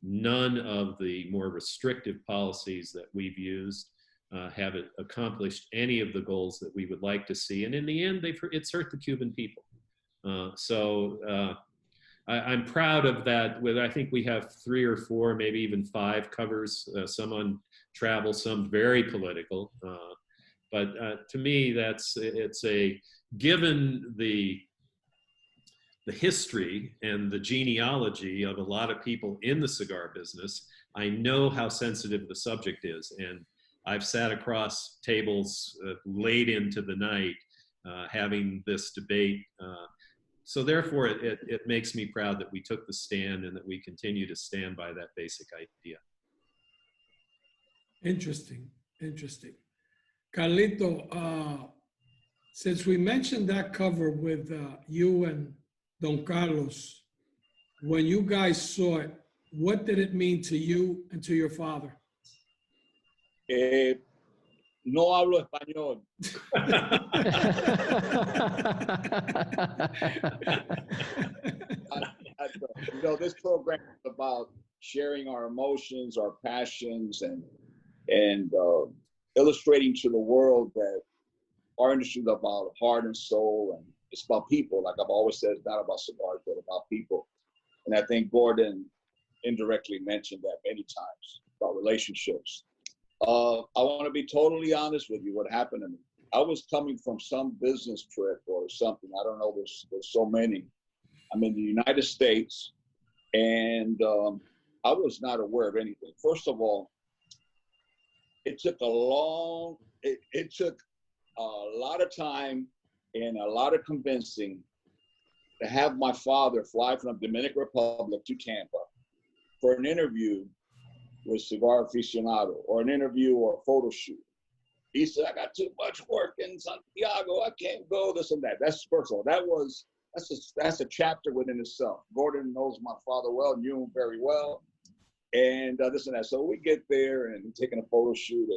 none of the more restrictive policies that we've used have accomplished any of the goals that we would like to see. And in the end, it's hurt the Cuban people. I'm proud of that. I think we have 3 or 4, maybe even 5 covers, some on travel, some very political. But to me, given the history and the genealogy of a lot of people in the cigar business, I know how sensitive the subject is. And I've sat across tables late into the night having this debate. So therefore, it makes me proud that we took the stand and that we continue to stand by that basic idea. Interesting, interesting. Carlito, since we mentioned that cover with you and Don Carlos, when you guys saw it, what did it mean to you and to your father? No hablo español. You know, this program is about sharing our emotions, our passions, and illustrating to the world that our industry is about heart and soul, and it's about people. Like I've always said, it's not about cigars, but about people. And I think Gordon indirectly mentioned that many times about relationships. I want to be totally honest with you. What happened to me? I was coming from some business trip or something. I don't know. There's so many. I'm in the United States, and I was not aware of anything. First of all, it took it took a lot of time and a lot of convincing to have my father fly from the Dominican Republic to Tampa for an interview with Cigar Aficionado, or an interview or a photo shoot. He said, I got too much work in Santiago, I can't go, this and that. That's first of all, that's a chapter within itself. Gordon knows my father well, knew him very well, and this and that. So we get there and taking a photo shoot,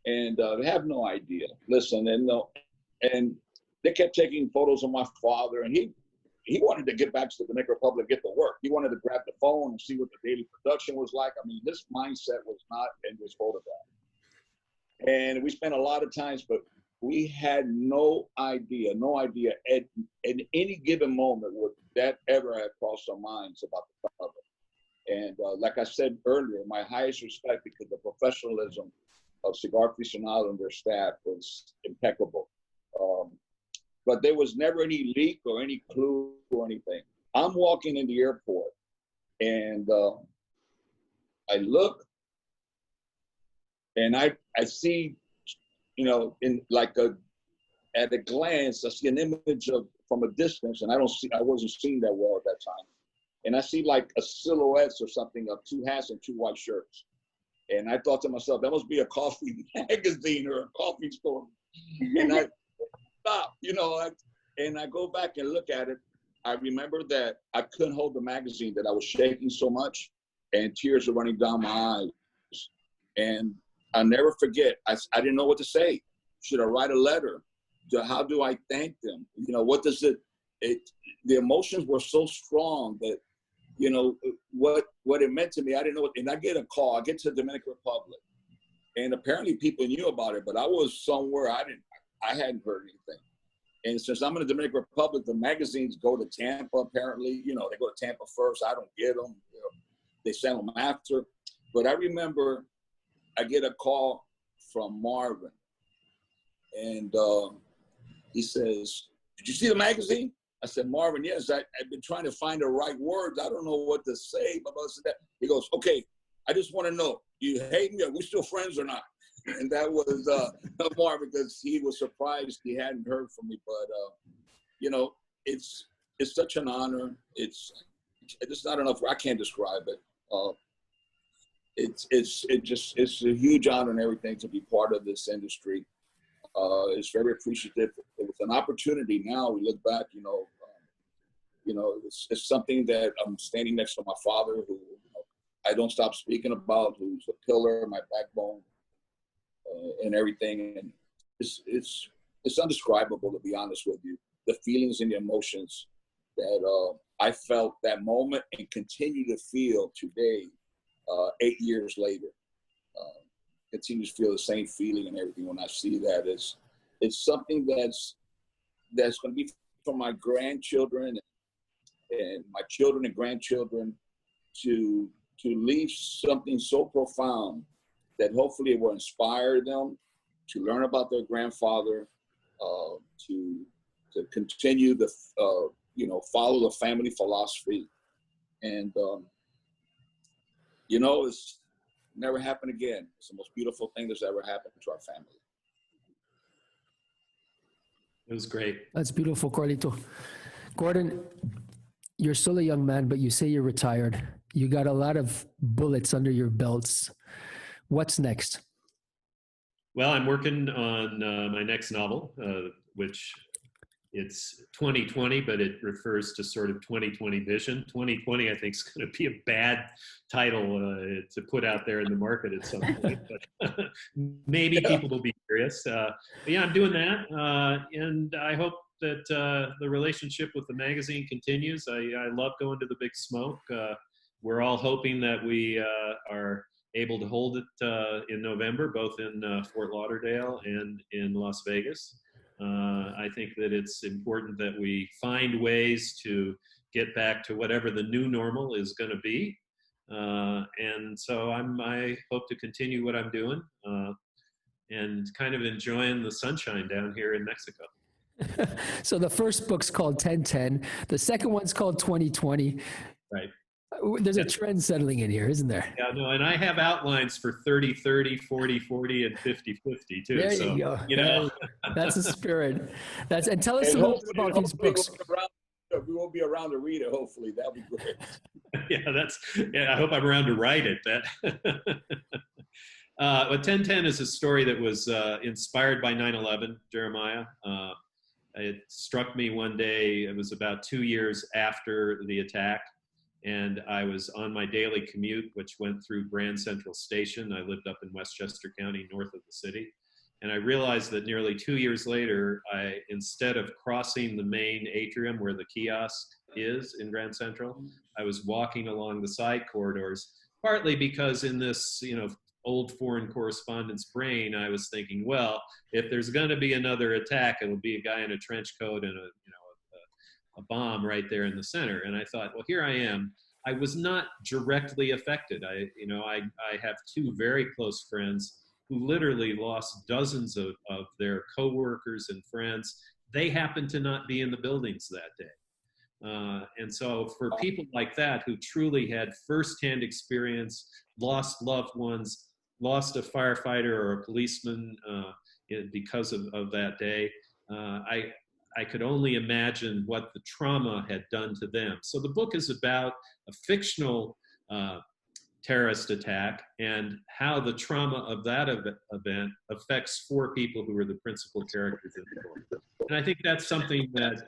and they have no idea. Listen, and they kept taking photos of my father, and he wanted to get back to the Dominican Republic, get to work. He wanted to grab the phone and see what the daily production was like. I mean, this mindset was not in this photograph. And we spent a lot of times, but we had no idea at any given moment would that ever have crossed our minds about the cover. And like I said earlier, my highest respect, because the professionalism of Cigar Aficionado and their staff was impeccable. But there was never any leak or any clue or anything. I'm walking in the airport, and I look, and I see, you know, at a glance, I see an image from a distance, and I wasn't seeing that well at that time. And I see like a silhouette or something of 2 hats and 2 white shirts. And I thought to myself, that must be a coffee magazine or a coffee store. And I stop, you know, and I go back and look at it. I remember that I couldn't hold the magazine, that I was shaking so much, and tears were running down my eyes. And I'll never forget, I didn't know what to say. Should I write a letter? How do I thank them? You know, what does the emotions were so strong that, you know, what it meant to me, I didn't know. And I get a call, I get to the Dominican Republic, and apparently people knew about it, but I was somewhere I hadn't heard anything. And since I'm in the Dominican Republic, the magazines go to Tampa, apparently. You know, they go to Tampa first. I don't get them. You know, they send them after. But I remember I get a call from Marvin. And he says, did you see the magazine? I said, Marvin, yes. I've been trying to find the right words. I don't know what to say. Blah, blah, blah. He goes, okay, I just want to know, do you hate me? Are we still friends or not? And that was Marvin, because he was surprised he hadn't heard from me. But you know, it's such an honor. It's not enough. I can't describe it. It's a huge honor and everything to be part of this industry. It's very appreciative. It was an opportunity. Now we look back, you know, it's something that I'm standing next to my father, who, you know, I don't stop speaking about, who's a pillar, my backbone. And everything, and it's indescribable, to be honest with you. The feelings and the emotions that I felt that moment and continue to feel today, 8 years later. Continue to feel the same feeling and everything when I see that. It's something that's going to be for my grandchildren and my children and grandchildren to leave something so profound that hopefully it will inspire them to learn about their grandfather, to continue the follow the family philosophy, and it's never happened again. It's the most beautiful thing that's ever happened to our family. It was great. That's beautiful, Carlito. Gordon, you're still a young man, but you say you're retired. You got a lot of bullets under your belts. What's next? Well, I'm working on my next novel, which it's 2020, but it refers to sort of 2020 vision. 2020, I think, is going to be a bad title to put out there in the market at some point, but maybe people will be curious. But yeah, I'm doing that, and I hope that the relationship with the magazine continues. I love going to the Big Smoke. We're all hoping that we are able to hold it in November, both in Fort Lauderdale and in Las Vegas. I think that it's important that we find ways to get back to whatever the new normal is going to be. And so I hope to continue what I'm doing and kind of enjoying the sunshine down here in Mexico. So the first book's called 1010. The second one's called 2020. Right. There's a trend settling in here, isn't there? Yeah, no, and I have outlines for 30-30, 40-40, and 50-50 too. There so, you go. That's the spirit. And tell us a little bit about these books. We won't be around to read it. Hopefully, that'll be great. I hope I'm around to write it. But 1010 is a story that was inspired by 9/11. Jeremiah. It struck me one day. It was about 2 years after the attack. And I was on my daily commute, which went through Grand Central Station. I lived up in Westchester County, north of the city. And I realized that nearly 2 years later, instead of crossing the main atrium where the kiosk is in Grand Central, I was walking along the side corridors, partly because in this, old foreign correspondent's brain, I was thinking, well, if there's going to be another attack, it'll be a guy in a trench coat and a bomb right there in the center. And I thought, well, here I am. I was not directly affected. I have two very close friends who literally lost dozens of their coworkers and friends. They happened to not be in the buildings that day. And so for people like that who truly had firsthand experience, lost loved ones, lost a firefighter or a policeman because of that day, I could only imagine what the trauma had done to them. So the book is about a fictional terrorist attack and how the trauma of that event affects four people who are the principal characters in the book. And I think that's something that's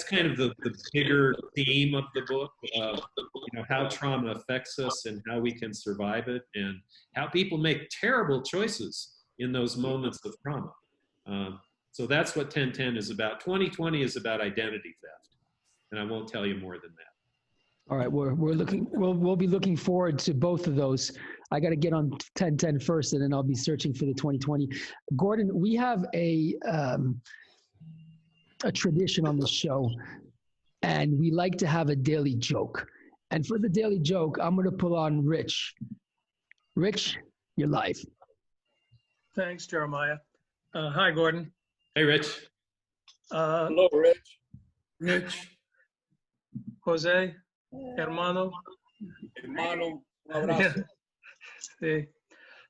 kind of the bigger theme of the book, of how trauma affects us and how we can survive it, and how people make terrible choices in those moments of trauma. So that's what 1010 is about. 2020 is about identity theft, and I won't tell you more than that. All right, we'll be looking forward to both of those. I got to get on 1010 first, and then I'll be searching for the 2020. Gordon, we have a tradition on the show, and we like to have a daily joke. And for the daily joke, I'm going to pull on Rich. Rich, you're live. Thanks, Jeremiah. Hi, Gordon. Hey, Rich. Hello, Rich. Rich. Jose, hermano. Hermano, un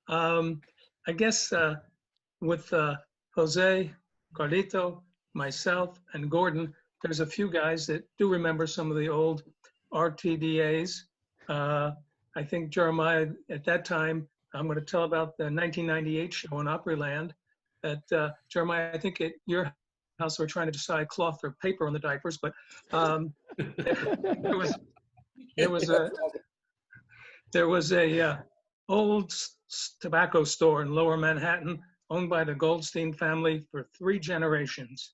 abrazo. I guess with Jose, Carlito, myself, and Gordon, there's a few guys that do remember some of the old RTDAs. I think Jeremiah, at that time, I'm going to tell about the 1998 show in Opryland. Jeremiah, I think at your house we're trying to decide cloth or paper on the diapers, but there was a old tobacco store in Lower Manhattan owned by the Goldstein family for 3 generations.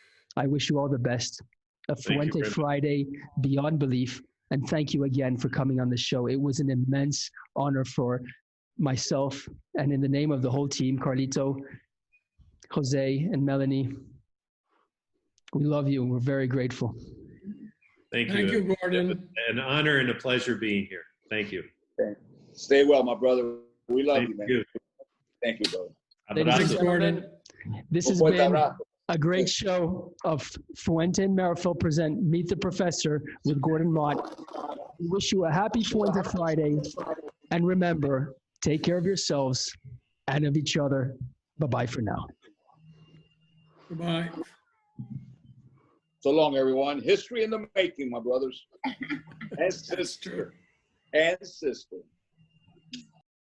I wish you all the best. A Thank you Fuente very much. Friday beyond belief. And thank you again for coming on the show. It was an immense honor for myself and in the name of the whole team, Carlito, Jose, and Melanie. We love you and we're very grateful. Thank you. Thank you, Gordon. An honor and a pleasure being here. Thank you. Stay well, my brother. We love Thank you, man. you. Thank you, brother. Ladies and Thanks, gentlemen, this has Fuerte been abrazo. a great show of Fuente and Meerapfel present Meet the Professor with Gordon Mott. We wish you a happy Fuente Friday. And remember, take care of yourselves and of each other. Bye-bye for now. Goodbye. So long, everyone. History in the making, my brothers and sisters. And sisters.